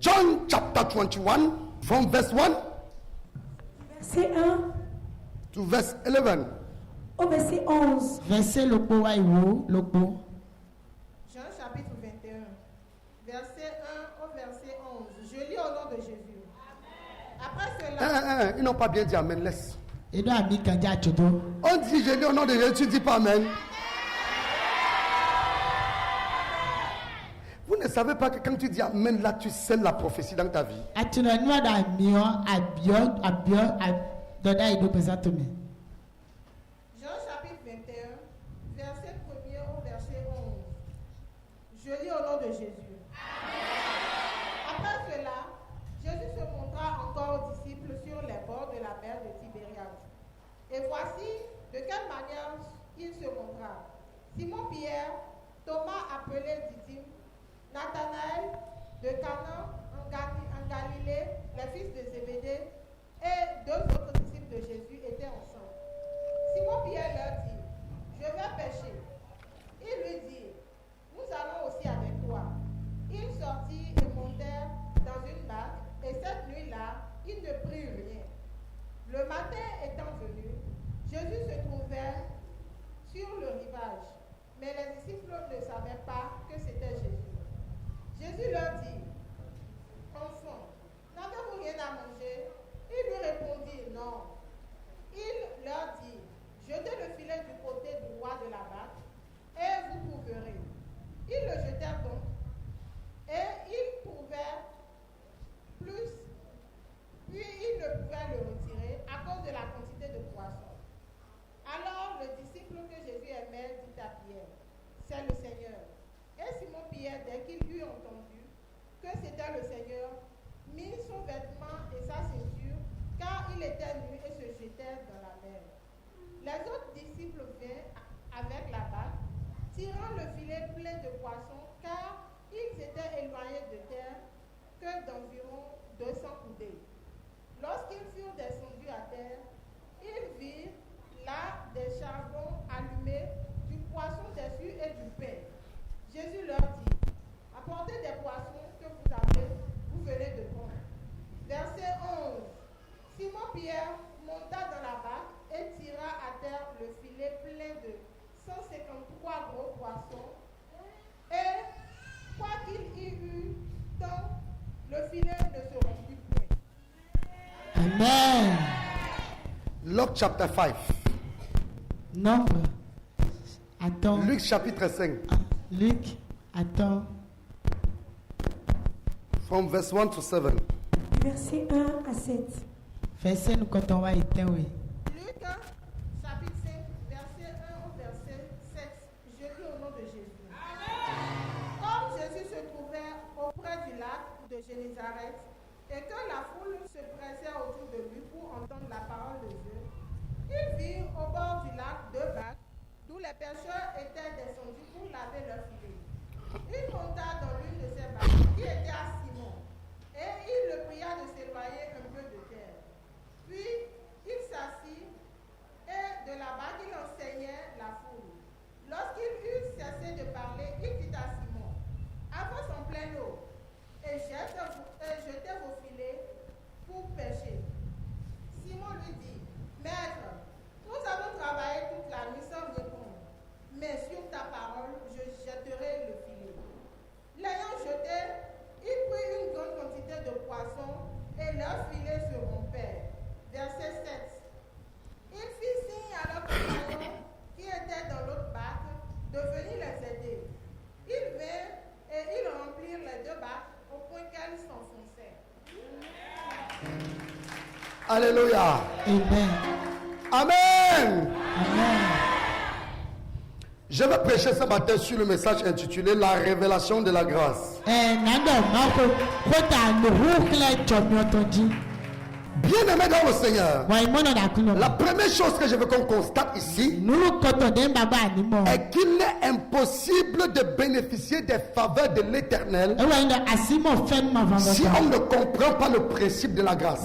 John chapter 21 from verse 1 Verset 1 to verse 11. au verset 11. Verset lopo wa iwo lopo. Jean chapitre 21, verset 1 au verset 11. Je lis au nom de Jésus. Après cela, Ils n'ont pas bien dit amen. Laisse. Edo ami kanja chodo. On dit je lis au nom de Jésus, tu dis pas amen. Vous ne savez pas que quand tu dis amen, là, tu scelles la prophétie dans ta vie. Atuna nua da mio abio doda ido pesatome. Jean chapitre 21, verset 1er au verset 11. Je lis au nom de Jésus. Après cela, Jésus se montra encore aux disciples sur les bords de la mer de Tibériade. Et voici de quelle manière il se montra. Simon-Pierre, Thomas appelé Didyme, Nathanaël de Cana en Galilée, les fils de Zébédée, et deux autres disciples de Jésus étaient ensemble. Simon-Pierre leur dit, je vais pêcher. Ils lui dirent, nous allons aussi avec toi. Ils sortirent et montèrent dans une barque, et cette nuit-là, ils ne prirent rien. Le matin étant venu, Jésus se trouvait sur le rivage, mais les disciples ne savaient pas que c'était Jésus. Jésus leur dit, enfants, n'avez-vous rien à manger? Ils lui répondirent, non. Il leur dit, jetez le filet du côté droit de la barque, et vous trouverez. Ils le jetèrent donc, et ils trouvèrent plus, puis ils ne pouvaient le retirer à cause de la quantité de poissons. Alors le disciple que Jésus aimait dit à Pierre, c'est le Seigneur. Et Simon-Pierre, dès qu'il eut entendu que c'était le Seigneur, mit son vêtement et sa ceinture, car il était nu, et se jetait dans la mer. Les autres disciples vinrent avec la barque, tirant le filet plein de poissons, car ils étaient éloignés de terre que d'environ 200 coudées. Lorsqu'ils furent descendus à terre, ils virent là des charbons allumés, du poisson dessus et du pain. Jésus leur dit, apportez des poissons que vous avez, vous venez de prendre. Verset 11. Simon-Pierre monta dans la barque et tira à terre le filet plein de 153 gros poissons. Et quoiqu'il y eût tant, le filet ne se rompit point. Amen. Luke chapter 5. Nombre. Attends. Luc chapitre 5. Luc. Attends. From verse 1 to 7. Du verset 1 à 7. Verset nous quand on va éteindre. Luc chapitre 5, verset 1 au verset 7. Je lis au nom de Jésus. Comme Jésus se trouvait auprès du lac de Génézareth et que la foule se pressait autour de lui pour entendre la parole de Dieu, il vit au bord du lac deux barques d'où les pêcheurs étaient descendus pour laver leurs filets. Il monta dans l'une de ces barques qui était à Simon et il le pria de s'éloigner un peu de terre. Puis il s'assit et de la barque il enseignait la foule. Lorsqu'il eut cessé de parler, il dit à Simon, avance en pleine eau et jetez vos filets pour pêcher. Simon lui dit, Maître, nous avons travaillé toute la nuit sans rien prendre, mais sur ta parole, je jetterai le filet. L'ayant jeté, il prit une grande quantité de poissons et leurs filets se rompèrent. Verset 7. Il fit signe à leurs compagnons qui étaient dans l'autre barque de venir les aider. Ils vinrent et ils remplirent les deux barques au point qu'elles s'enfonçaient. Alléluia. Amen. Amen. Amen. Je vais prêcher ce matin sur le message intitulé La révélation de la grâce. Bien-aimé dans le Seigneur, la première chose que je veux qu'on constate ici est qu'il est impossible de bénéficier des faveurs de l'Éternel si on ne comprend pas le principe de la grâce.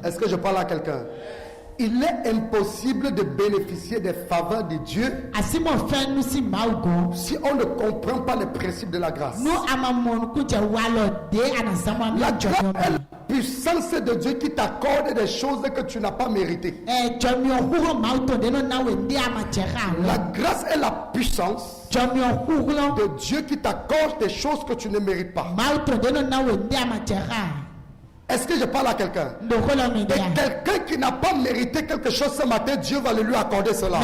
Est-ce que je parle à quelqu'un? Il est impossible de bénéficier des faveurs de Dieu si on ne comprend pas les principes de la grâce. La grâce est la puissance de Dieu qui t'accorde des choses que tu n'as pas méritées. La grâce est la puissance de Dieu qui t'accorde des choses que tu ne mérites pas. Est-ce que je parle à quelqu'un? Et quelqu'un qui n'a pas mérité quelque chose ce matin, Dieu va lui accorder cela.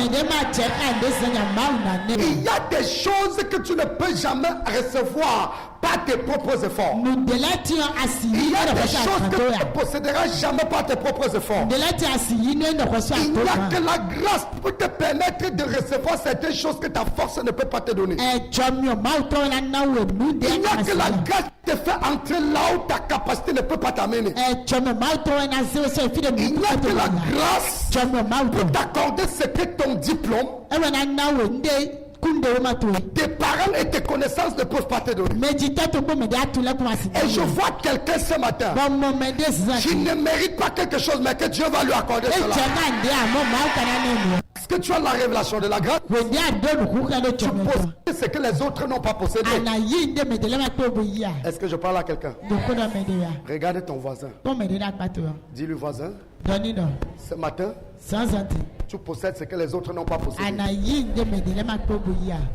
Il y a des choses que tu ne peux jamais recevoir par tes propres efforts. Il y a des choses que tu ne posséderas jamais par tes propres efforts. Il n'y a que la grâce pour te permettre de recevoir certaines choses que ta force ne peut pas te donner. Il n'y a que la grâce qui te fait entrer là où ta capacité ne peut pas t'amener. Il n'y a que la grâce pour t'accorder ce qu'est ton diplôme. Tes parents et tes connaissances ne peuvent pas te donner. Et je vois quelqu'un ce matin qui ne mérite pas quelque chose, mais que Dieu va lui accorder cela. Est-ce que tu as la révélation de la grâce? Tu possèdes ce que les autres n'ont pas possédé. Est-ce que je parle à quelqu'un? Regarde ton voisin. Dis-lui, voisin, ce matin, tu possèdes ce que les autres n'ont pas possédé.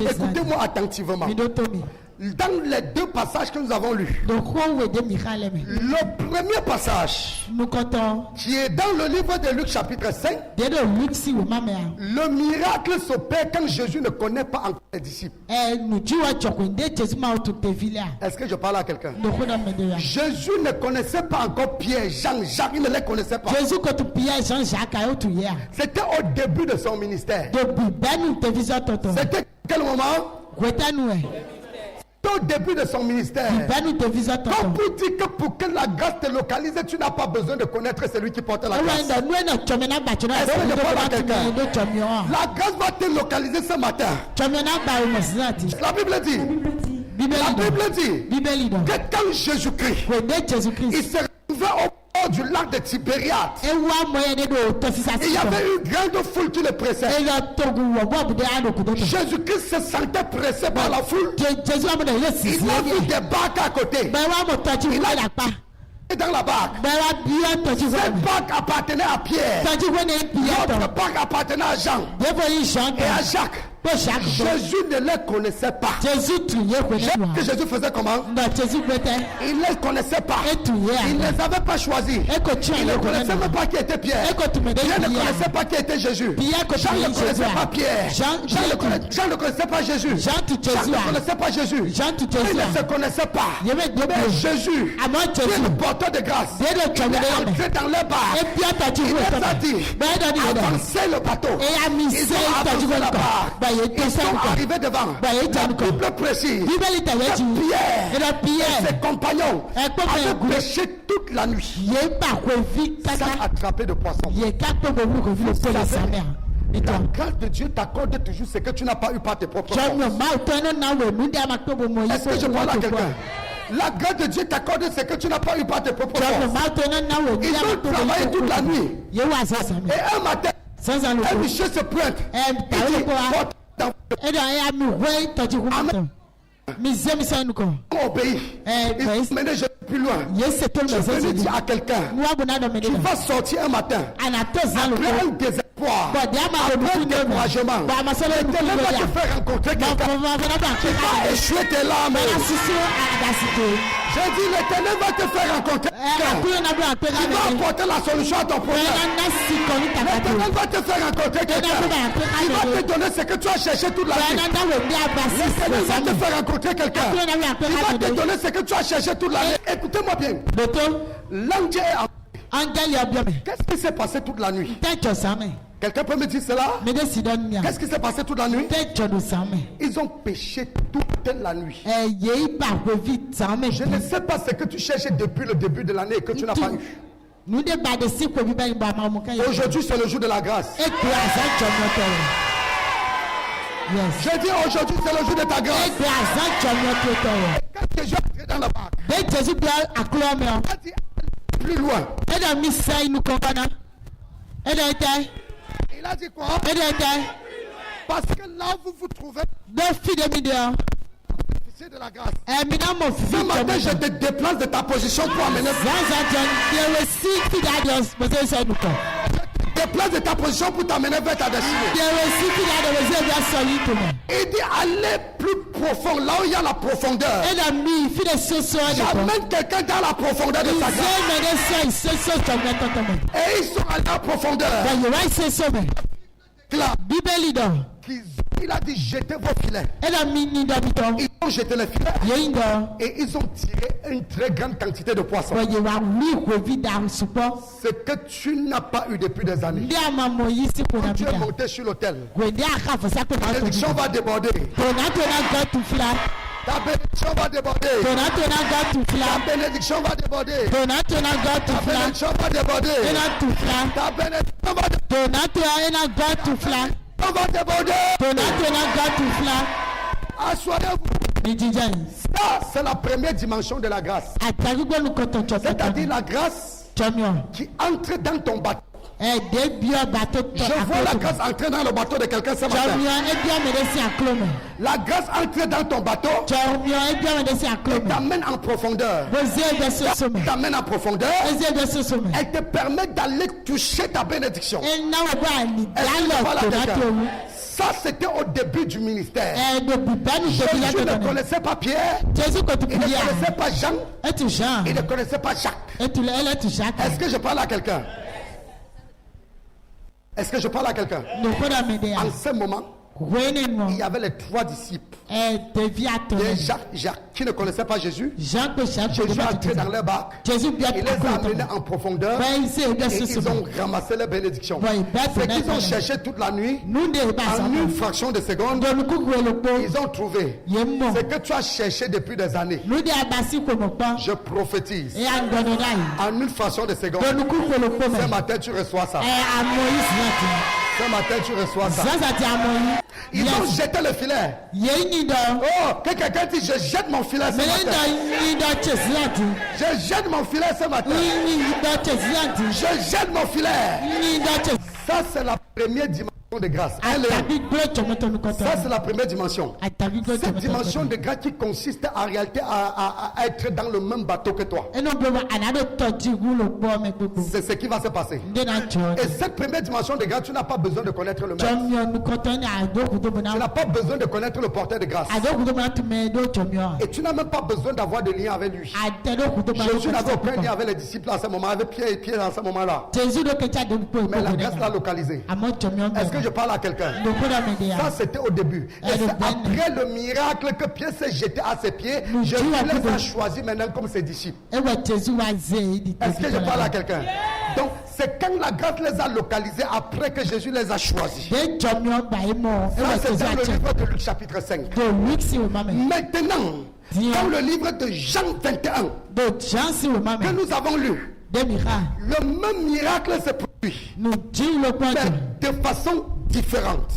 Écoutez-moi attentivement. Dans les deux passages que nous avons lus, le premier passage qui est dans le livre de Luc chapitre 5, le miracle s'opère quand Jésus ne connaît pas encore les disciples. Est-ce que je parle à quelqu'un? Jésus ne connaissait pas encore Pierre, Jean, Jacques, il ne les connaissait pas. C'était au début de son ministère. C'était quel moment? Au début de son ministère. Quand pour dire que pour que la grâce te localise, tu n'as pas besoin de connaître celui qui porte la grâce. Est-ce que je parle à quelqu'un? La grâce va te localiser ce matin. La Bible dit que quand Jésus-Christ il s'est retrouvé au bord du lac de Tibériade, il y avait une grande foule qui le pressait. Jésus-Christ se sentait pressé par la foule. Il a vu des barques à côté. Il a dans la barque. Cette barque appartenait à Pierre. L'autre barque appartenait à Jean et à Jacques. Jésus ne les connaissait pas. Que Jésus faisait comment? Il ne les connaissait pas. Il ne les avait pas choisis. Il ne connaissait même pas qui était Pierre. Pierre ne connaissait pas qui était Jésus. Jean ne connaissait pas Pierre. Jean ne connaissait pas Jésus. Jacques ne connaissait pas Jésus. Il ne se connaissait pas. Mais Jésus, qui est le porteur de grâce, il est entré dans les barques. Il les a dit, avancez le bateau. Ils ont avancé la barque. Ils sont arrivés devant. La Bible précise que Pierre et ses compagnons avaient pêché toute la nuit sans attraper de poisson. La grâce de Dieu t'accorde toujours ce que tu n'as pas eu par tes propres forces. Est-ce que je parle à quelqu'un? La grâce de Dieu t'accorde ce que tu n'as pas eu par tes propres forces. Ils ont travaillé toute la nuit. Et un matin, un monsieur se pointe. Il dit, obéit. Il mène plus loin. Je veux dire à quelqu'un, tu vas sortir un matin après un désespoir, après un découragement. L'éternel va te faire rencontrer quelqu'un qui va échouer tes larmes. J'ai dit, l'éternel va te faire rencontrer quelqu'un qui va apporter la solution à ton problème. L'éternel va te faire rencontrer quelqu'un qui va te donner ce que tu as cherché toute la vie. L'éternel va te faire rencontrer quelqu'un qui va te donner ce que tu as cherché toute l'année. Écoutez-moi bien. L'ange est qu'est-ce qui s'est passé toute la nuit? Quelqu'un peut me dire cela? Qu'est-ce qui s'est passé toute la nuit? Ils ont péché toute la nuit. Je ne sais pas ce que tu cherches depuis le début de l'année et que tu n'as pas eu. Aujourd'hui, c'est le jour de la grâce. Je dis aujourd'hui, c'est le jour de ta grâce. Quand Jésus est entré dans la barque, plus loin. Il a dit quoi? Parce que là vous vous trouvez bénéficier de la grâce. Ce matin, je te déplace de ta position pour amener. Déplace de ta position pour t'amener vers ta destinée. Il dit allez plus profond, là où il y a la profondeur. J'amène quelqu'un dans la profondeur de sa grâce. Et ils sont allés en profondeur. Il a dit jetez vos filets. Ils ont jeté les filets et ils ont tiré une très grande quantité de poissons. Ce que tu n'as pas eu depuis des années. Quand tu es monté sur l'autel, la bénédiction va déborder. Ta bénédiction va déborder. Ta bénédiction va déborder. Ta bénédiction va déborder. Ta bénédiction va déborder. Assoyez-vous. Ça, c'est la première dimension de la grâce. C'est-à-dire la grâce qui entre dans ton bateau. Je vois la grâce entrer dans le bateau de quelqu'un ce matin. La grâce entre dans ton bateau et t'amène en profondeur. T'amène en profondeur. Elle te permet d'aller toucher ta bénédiction. Ça, c'était au début du ministère. Jésus ne connaissait pas Pierre. Il ne connaissait pas Jean. Il ne connaissait pas Jacques. Est-ce que je parle à quelqu'un? Est-ce que je parle à quelqu'un? En ce moment, il y avait les 3 disciples. Jacques qui ne connaissait pas Jésus. Jésus est entré dans leur barque. Il les a amenés en profondeur. Et ils ont ramassé les bénédictions. Ce qu'ils ont cherché toute la nuit, en une fraction de seconde, ils ont trouvé. Ce que tu as cherché depuis des années, je prophétise. En une fraction de seconde, ce matin tu reçois ça. Ce matin tu reçois ça. Ils ont jeté le filet. Oh, que quelqu'un dit je jette mon filet ce matin. Je jette mon filet ce matin. Je jette mon filet. Ça c'est la première dimension de grâce. Ça c'est la première dimension. Cette dimension de grâce qui consiste en réalité à être dans le même bateau que toi. C'est ce qui va se passer. Et cette première dimension de grâce, tu n'as pas besoin de connaître le maître. Tu n'as pas besoin de connaître le porteur de grâce. Et tu n'as même pas besoin d'avoir de lien avec lui. Jésus n'avait aucun lien avec les disciples à ce moment, avec Pierre et Pierre à ce moment-là. Mais la grâce l'a localisé. Est-ce que je parle à quelqu'un? Ça c'était au début. Et c'est après le miracle que Pierre s'est jeté à ses pieds. Jésus les a choisis maintenant comme ses disciples. Est-ce que je parle à quelqu'un? Donc c'est quand la grâce les a localisés après que Jésus les a choisis. Ça c'est dans le livre de Luc chapitre 5. Maintenant, dans le livre de Jean 21 que nous avons lu, le même miracle se produit, mais de façon différente.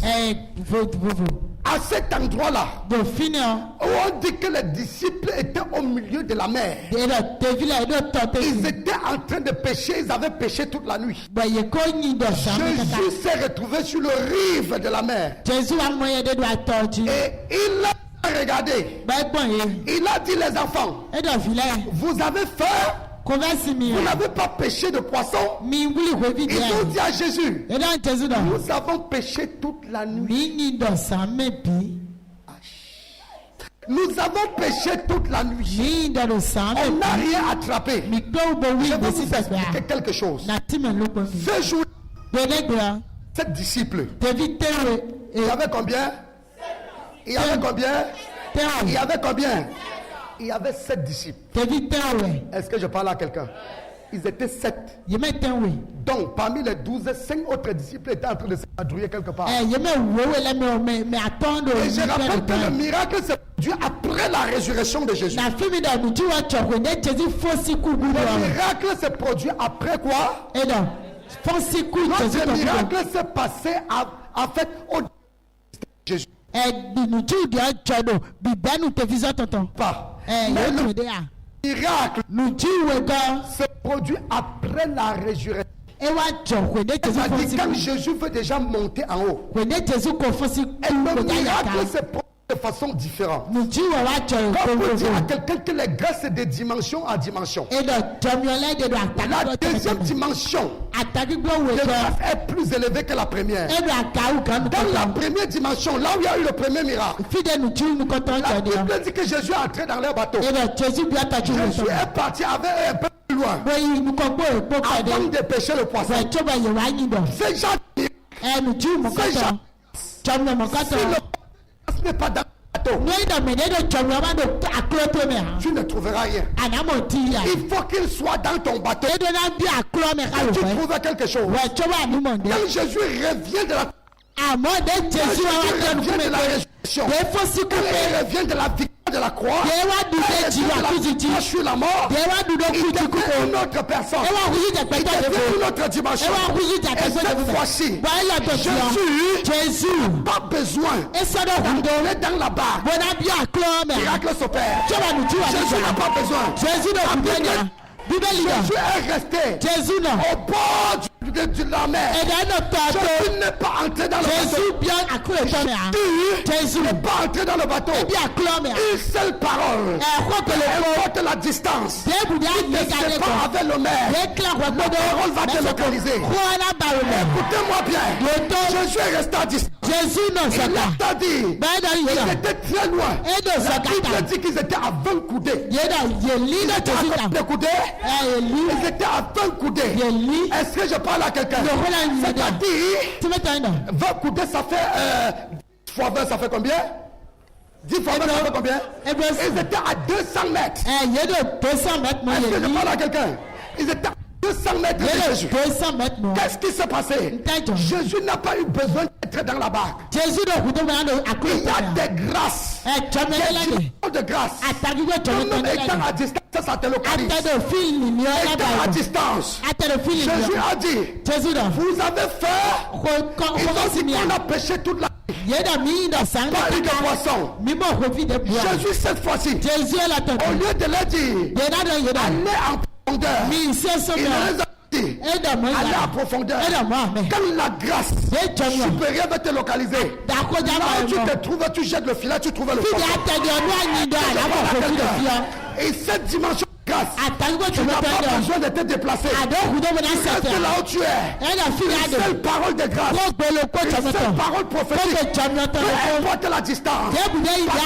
À cet endroit-là, où on dit que les disciples étaient au milieu de la mer, ils étaient en train de pêcher, ils avaient pêché toute la nuit. Jésus s'est retrouvé sur le rive de la mer et il a regardé. Il a dit les enfants, vous avez faim? Vous n'avez pas pêché de poisson? Ils ont dit à Jésus, nous avons pêché toute la nuit. Nous avons pêché toute la nuit. On n'a rien attrapé. Je vais vous expliquer quelque chose. Ce jour, 7 disciples. Il y avait combien? Il y avait combien? Il y avait combien? Il y avait 7 disciples. Est-ce que je parle à quelqu'un? Ils étaient 7. Donc, parmi les 12, 5 autres disciples étaient en train de se padrouiller quelque part. Et je rappelle que le miracle s'est produit après la résurrection de Jésus. Le miracle s'est produit après quoi? Le miracle s'est passé en fait au Jésus. Pas. Mais le miracle se produit après la résurrection. Ça dit quand Jésus veut déjà monter en haut. Et le miracle se produit de façon différente. Quand on dit à quelqu'un que les grâces c'est de dimension en dimension. La deuxième dimension de grâce est plus élevée que la première. Dans la première dimension, là où il y a eu le premier miracle, la Bible dit que Jésus est entré dans leur bateau. Jésus est parti avec un peu plus loin avant de pêcher le poisson. C'est Jean. Ce n'est pas dans le bateau. Tu ne trouveras rien. Il faut qu'il soit dans ton bateau. Tu trouves quelque chose. Quand Jésus revient de la résurrection, quand il revient de la victoire de la croix, sur la mort, il devient une autre personne. Il devient une autre dimension. Et cette fois-ci, Jésus n'a pas besoin d'entrer dans la barque. Miracle s'opère. Jésus n'a pas besoin. Jésus est resté au bord de la mer. Jésus n'est pas entré dans le bateau. Jésus n'est pas entré dans le bateau. Une seule parole importe la distance. Il ne sait pas avec le mer. La parole va te localiser. Écoutez-moi bien. Jésus est resté à distance. Il a dit, ils étaient très loin. La Bible dit qu'ils étaient à 20 coudées. Ils étaient à 20 coudées. Ils étaient à 20 coudées. Est-ce que je parle à quelqu'un? C'est-à-dire 20 coudées, ça fait 10 fois 20, ça fait combien? 10 fois 20, ça fait combien? Ils étaient à 200 mètres. Est-ce que je parle à quelqu'un? Ils étaient à 200 mètres de Jésus. Qu'est-ce qui s'est passé? Jésus n'a pas eu besoin d'être dans la barque. Il y a des grâces. Des grâces. Même étant à distance, ça te localise. Étant à distance, Jésus a dit, vous avez faim. Ils ont dit qu'on a péché toute la nuit. Pas eu de poisson. Jésus cette fois-ci, au lieu de leur dire, allez en profondeur, il les a dit, allez en profondeur. Quand la grâce supérieure va te localiser, là où tu te trouves, tu jettes le filet, tu trouves le poisson. Et cette dimension de grâce, tu n'as pas besoin de te déplacer. Reste là où tu es. Une seule parole de grâce, une seule parole prophétique, peu importe la distance, parce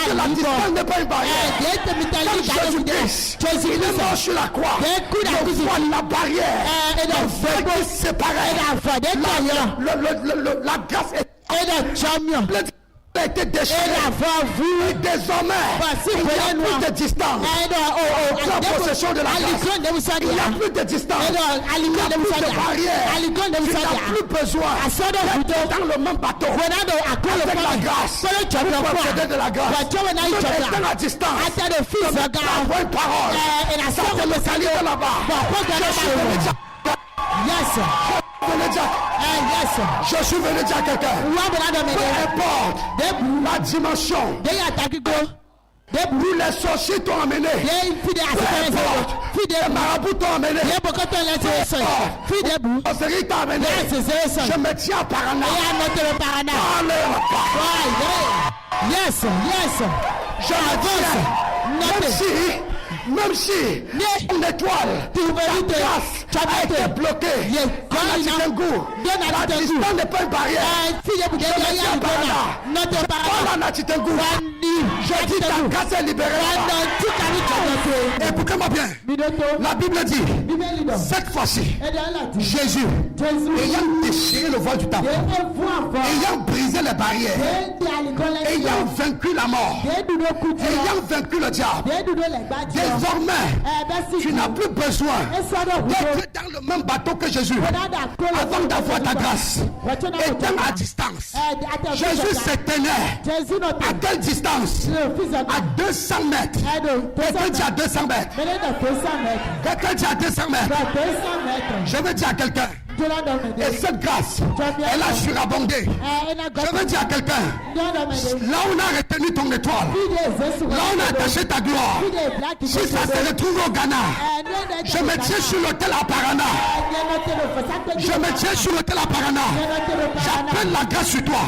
que la distance n'est pas une barrière. Quand Jésus-Christ, il est mort sur la croix, le voile, la barrière, le fait qui séparait, la grâce est a été déchiré. Et désormais, il n'y a plus de distance. La possession de la grâce. Il n'y a plus de distance. Il n'y a plus de barrière. Tu n'as plus besoin d'être dans le même bateau. Avec la grâce. Tu peux procéder de la grâce. Même étant à distance. Tu as une parole. Ça te localise là-bas. Yes. Je suis venu dire à quelqu'un. Peu importe la dimension où les sorciers t'ont amené, peu importe les marabouts t'ont amené, peu importe la sorcellerie t'a amené, je me tiens à Parana. Yes. Je me tiens. Même si une étoile, ta grâce a été bloquée, la distance n'est pas une barrière. Je me tiens par là. Je dis ta grâce est libérée. Écoutez-moi bien. La Bible dit, cette fois-ci, Jésus, ayant déchiré le voile du temple, ayant brisé les barrières, ayant vaincu la mort, ayant vaincu le diable, désormais, tu n'as plus besoin d'être dans le même bateau que Jésus avant d'avoir ta grâce. Étant à distance, Jésus s'éteignait. À quelle distance? À 200 mètres. Quelqu'un dit à 200 mètres. Quelqu'un dit à 200 mètres. Je veux dire à quelqu'un, Et cette grâce, elle a surabondé. Je veux dire à quelqu'un, là où on a retenu ton étoile, là où on a attaché ta gloire, si ça se retrouve au Ghana, je me tiens sur l'hôtel à Parana. Je me tiens sur l'hôtel à Parana. J'appelle la grâce sur toi.